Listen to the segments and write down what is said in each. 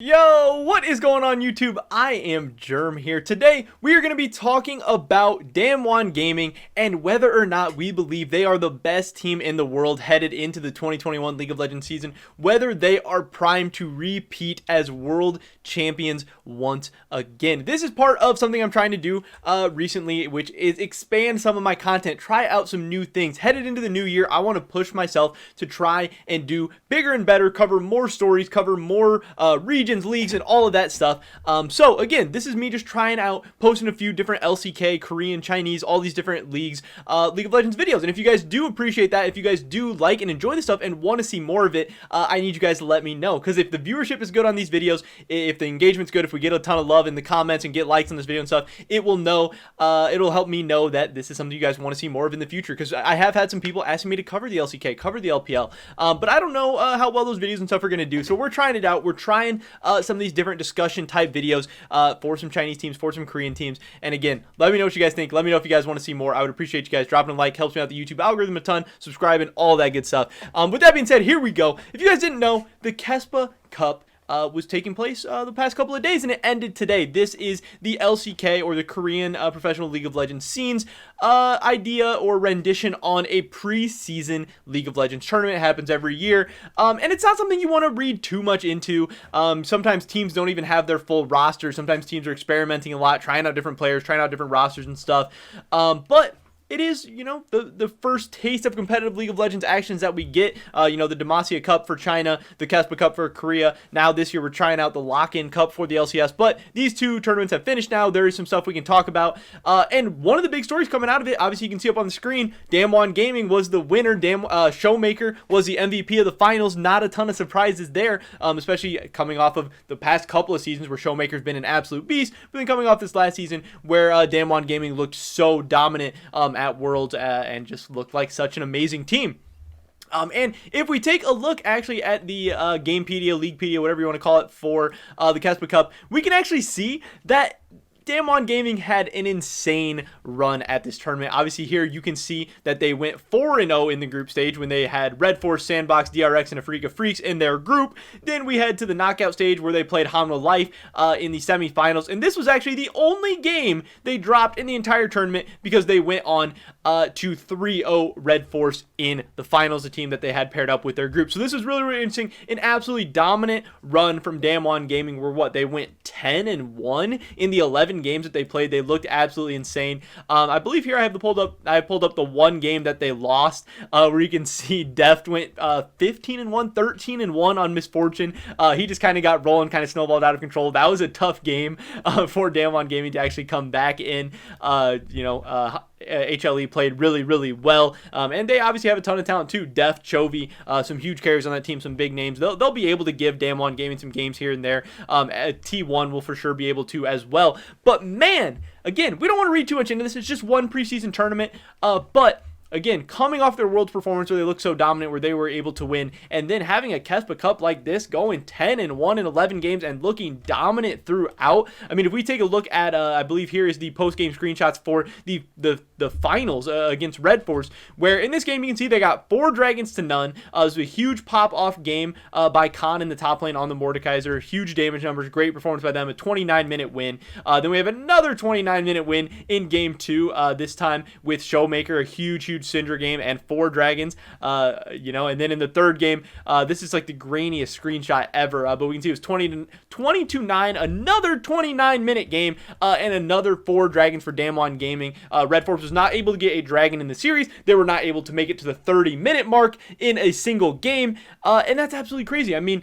Yo, what is going on YouTube? I am Germ here. Today, we are going to be talking about Damwon Gaming and whether or not we believe they are the best team in the world headed into the 2021 League of Legends season, whether they are primed to repeat as world champions once again. This is part of something I'm trying to do recently, which is expand some of my content, try out some new things. Headed into the new year, I want to push myself to try and do bigger and better, cover more stories, cover more regions, leagues, and all of that stuff. So again, this is me just trying out, posting a few different LCK, Korean, Chinese, all these different leagues, League of Legends videos. And if you guys do appreciate that, if you guys do like and enjoy this stuff and want to see more of it, I need you guys to let me know. Because if the viewership is good on these videos, if the engagement's good, if we get a ton of love in the comments and get likes on this video and stuff, it'll help me know that this is something you guys want to see more of in the future. Because I have had some people asking me to cover the LCK, cover the LPL, but I don't know how well those videos and stuff are going to do. So we're trying it out. We're trying some of these different discussion type videos for some Chinese teams, for some Korean teams. And again, let me know what you guys think. Let me know if you guys want to see more. I would appreciate you guys dropping a like. Helps me out the YouTube algorithm a ton. Subscribing, all that good stuff. With that being said, here we go. If you guys didn't know, the Kespa Cup was taking place the past couple of days, and it ended today. This is the LCK, or the Korean Professional League of Legends scenes idea or rendition on a preseason League of Legends tournament. It happens every year, and it's not something you want to read too much into. Sometimes teams don't even have their full roster. Sometimes teams are experimenting a lot, trying out different players, trying out different rosters and stuff, but it is, the first taste of competitive League of Legends actions that we get. The Damwon Cup for China, the Kespa Cup for Korea. Now this year we're trying out the Lock-In Cup for the LCS. But these two tournaments have finished now. There is some stuff we can talk about. And one of the big stories coming out of it, obviously you can see up on the screen, Damwon Gaming was the winner. Showmaker was the MVP of the finals. Not a ton of surprises there, especially coming off of the past couple of seasons where Showmaker's been an absolute beast. But then coming off this last season where Damwon Gaming looked so dominant at Worlds and just looked like such an amazing team. And if we take a look actually at the Gamepedia, Leaguepedia, whatever you want to call it, for the Kespa Cup, we can actually see that Damwon Gaming had an insane run at this tournament. Obviously here you can see that they went 4-0 in the group stage when they had Red Force, Sandbox, DRX, and Afrika Freaks in their group. Then we head to the knockout stage where they played Hanwha Life in the semifinals. And this was actually the only game they dropped in the entire tournament because they went on to 3-0 Red Force in the finals, the team that they had paired up with their group. So this was really, really interesting. An absolutely dominant run from Damwon Gaming where they went 10-1 in the 11 games that they played. They looked absolutely insane. I believe here I have pulled up the one game that they lost, where you can see Deft went 15-1, 13-1 on Misfortune. He just kind of got rolling, kind of snowballed out of control. That was a tough game for Damwon Gaming to actually come back in. HLE played really, really well, and they obviously have a ton of talent too. Deft, Chovy, some huge carriers on that team, some big names. They'll be able to give Damwon Gaming some games here and there. T1 will for sure be able to as well. But man, again, we don't want to read too much into this. It's just one preseason tournament, but again, coming off their Worlds performance where they looked so dominant, where they were able to win, and then having a Kespa Cup like this, going 10-1 in 11 games and looking dominant throughout. I mean, if we take a look at, I believe here is the post-game screenshots for the finals against Red Force, where in this game you can see they got 4 dragons to none. It was a huge pop-off game by Khan in the top lane on the Mordekaiser. Huge damage numbers, great performance by them, a 29-minute win. Then we have another 29-minute win in game 2, this time with Showmaker, a huge Syndra game and 4 dragons, and then in the third game, this is like the grainiest screenshot ever, but we can see it was 20-9, another 29-minute game, and another 4 dragons for Damwon Gaming. Red Force was not able to get a dragon in the series. They were not able to make it to the 30-minute mark in a single game, and that's absolutely crazy. I mean,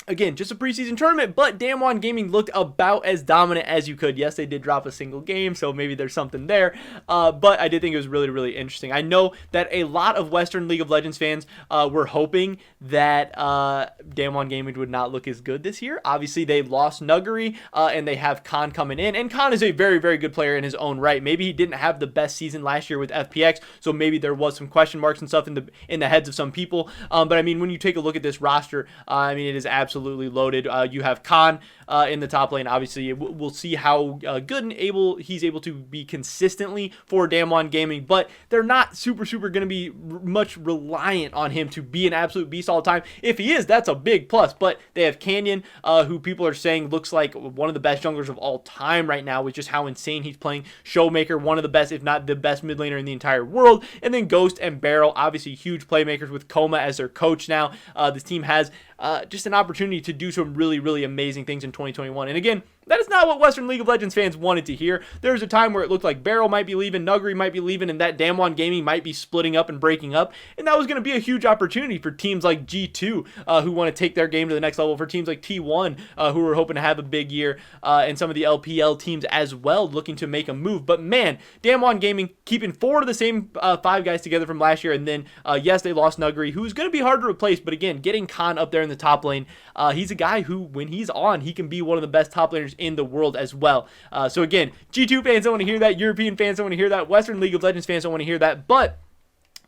again, just a preseason tournament, but Damwon Gaming looked about as dominant as you could. Yes, they did drop a single game, so maybe there's something there, but I did think it was really, really interesting. I know that a lot of Western League of Legends fans were hoping that Damwon Gaming would not look as good this year. Obviously, they lost Nuggery, and they have Khan coming in, and Khan is a very, very good player in his own right. Maybe he didn't have the best season last year with FPX, so maybe there was some question marks and stuff in the heads of some people, but I mean, when you take a look at this roster, I mean, it is absolutely absolutely loaded. You have Khan in the top lane. Obviously, we'll see how good and he's able to be consistently for Damwon Gaming, but they're not super going to be much reliant on him to be an absolute beast all the time. If he is, that's a big plus. But they have Canyon, who people are saying looks like one of the best junglers of all time right now, with just how insane he's playing. Showmaker, one of the best, if not the best mid laner in the entire world. And then Ghost and Barrel, obviously huge playmakers with Koma as their coach now. This team has just an opportunity to do some really amazing things in 2021. And again, that is not what Western League of Legends fans wanted to hear. There was a time where it looked like Barrel might be leaving, Nuguri might be leaving, and that Damwon Gaming might be splitting up and breaking up. And that was going to be a huge opportunity for teams like G2, who want to take their game to the next level, for teams like T1, who are hoping to have a big year, and some of the LPL teams as well looking to make a move. But man, Damwon Gaming keeping 4 of the same 5 guys together from last year. And then, yes, they lost Nuguri, who's going to be hard to replace. But again, getting Khan up there in the top lane, he's a guy who, when he's on, he can be one of the best top laners in the world as well. So again, G2 fans don't want to hear that. European fans don't want to hear that. Western League of Legends fans don't want to hear that. But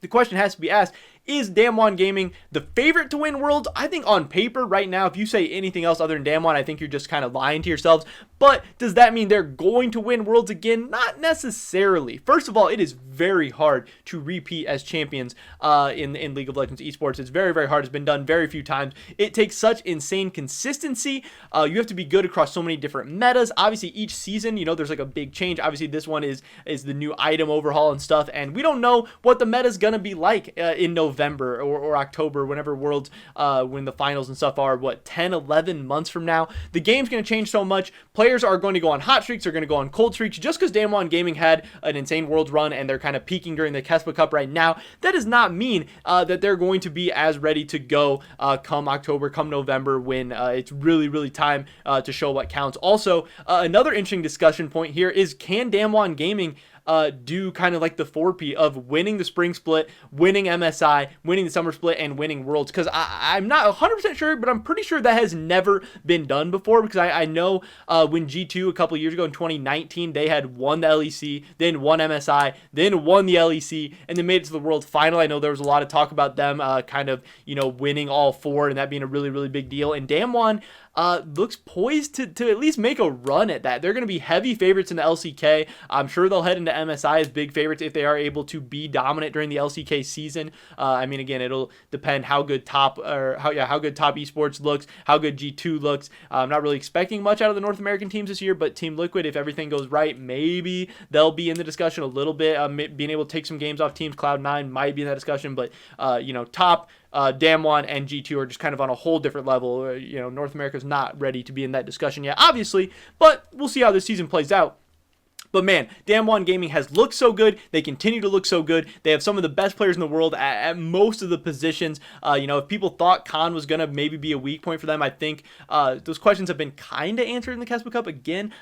the question has to be asked, is Damwon Gaming the favorite to win Worlds? I think on paper right now, if you say anything else other than Damwon, I think you're just kind of lying to yourselves. But does that mean they're going to win Worlds again? Not necessarily. First of all, it is very hard to repeat as champions in League of Legends esports. It's very hard. It's been done very few times. It takes such insane consistency. You have to be good across so many different metas. Obviously, each season, you know, there's like a big change. Obviously, this one is the new item overhaul and stuff, and we don't know what the meta is gonna be like in November or October, whenever Worlds, when the finals and stuff are, 10-11 months from now. The game's going to change so much. Players are going to go on hot streaks, they're going to go on cold streaks. Just because Damwon Gaming had an insane Worlds run and they're kind of peaking during the Kespa Cup right now, that does not mean that they're going to be as ready to go come October, come November, when it's really time to show what counts. Also, another interesting discussion point here is, can Damwon Gaming do kind of like the 4P of winning the spring split, winning MSI, winning the summer split, and winning Worlds? Because I'm not 100% sure, but I'm pretty sure that has never been done before. Because I know when G2 a couple years ago in 2019, they had won the LEC, then won MSI, then won the LEC, and then made it to the World Final. I know there was a lot of talk about them kind of, you know, winning all 4 and that being a really big deal. And Damwon looks poised to at least make a run at that. They're going to be heavy favorites in the LCK. I'm sure they'll head into MSI as big favorites if they are able to be dominant during the LCK season. I mean, again, it'll depend how good top esports looks, how good G2 looks. I'm not really expecting much out of the North American teams this year, but Team Liquid, if everything goes right, maybe they'll be in the discussion a little bit. Being able to take some games off teams, Cloud9 might be in that discussion, but you know, top Damwon and G2 are just kind of on a whole different level. You know, North America's not ready to be in that discussion yet, obviously, but we'll see how this season plays out. But man, Damwon Gaming has looked so good. They continue to look so good. They have some of the best players in the world at most of the positions. You know, if people thought Khan was going to maybe be a weak point for them, I think those questions have been kind of answered in the Kespa Cup. Again,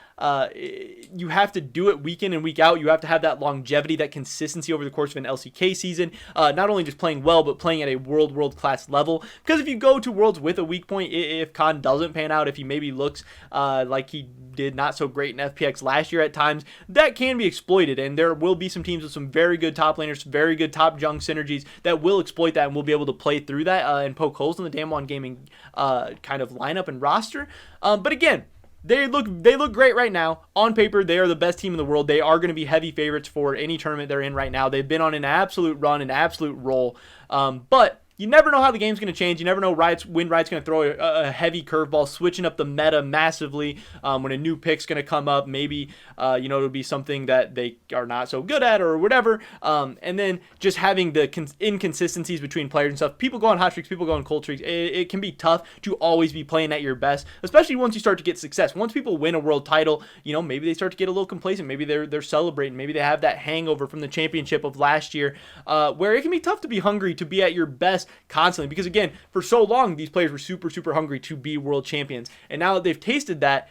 you have to do it week in and week out. You have to have that longevity, that consistency over the course of an LCK season. Not only just playing well, but playing at a world-class level. Because if you go to Worlds with a weak point, if Khan doesn't pan out, if he maybe looks like he did not so great in FPX last year at times, that can be exploited, and there will be some teams with some very good top laners, very good top jung synergies that will exploit that and will be able to play through that and poke holes in the Damwon Gaming kind of lineup and roster. But again, they look great right now. On paper, they are the best team in the world. They are going to be heavy favorites for any tournament they're in right now. They've been on an absolute run, an absolute roll. But you never know how the game's going to change. You never know when Riot's going to throw a heavy curveball, switching up the meta massively when a new pick's going to come up. Maybe, you know, it'll be something that they are not so good at or whatever. And then just having the inconsistencies between players and stuff. People go on hot streaks, people go on cold streaks. It can be tough to always be playing at your best, especially once you start to get success. Once people win a world title, you know, maybe they start to get a little complacent. Maybe they're celebrating. Maybe they have that hangover from the championship of last year, where it can be tough to be hungry, to be at your best constantly, because again, for so long these players were super hungry to be world champions, and now that they've tasted that,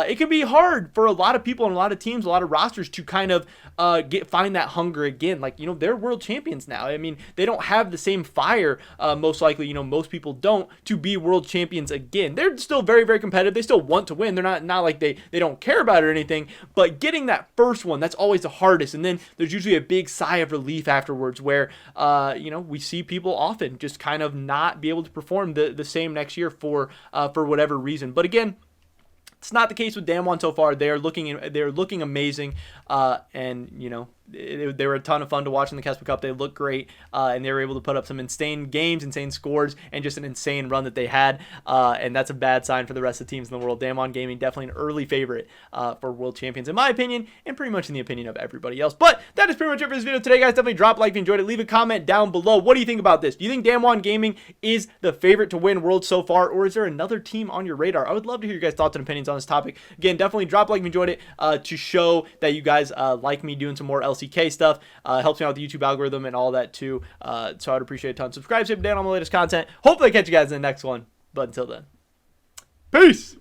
it can be hard for a lot of people and a lot of teams, a lot of rosters to kind of find that hunger again. Like, they're world champions now. I mean, they don't have the same fire, most likely, most people don't, to be world champions again. They're still very, very competitive. They still want to win. They're not like they don't care about it or anything, but getting that first one, that's always the hardest. And then there's usually a big sigh of relief afterwards where, we see people often just kind of not be able to perform the same next year for whatever reason. But again, it's not the case with Damwon so far. They're looking amazing, and they were a ton of fun to watch in the Kespa Cup. They look great, and they were able to put up some insane games, insane scores, and just an insane run that they had. And that's a bad sign for the rest of the teams in the world. Damwon Gaming definitely an early favorite for world champions, in my opinion, and pretty much in the opinion of everybody else. But that is pretty much it for this video today, guys. Definitely drop a like if you enjoyed it. Leave a comment down below. What do you think about this? Do you think Damwon Gaming is the favorite to win Worlds so far, or is there another team on your radar? I would love to hear your guys' thoughts and opinions on this topic. Again, definitely drop a like if you enjoyed it to show that you guys like me doing some more LCK stuff. Helps me out with the YouTube algorithm and all that too. So I'd appreciate a ton. Subscribe, stay up to date on the latest content. Hopefully I catch you guys in the next one. But until then, peace.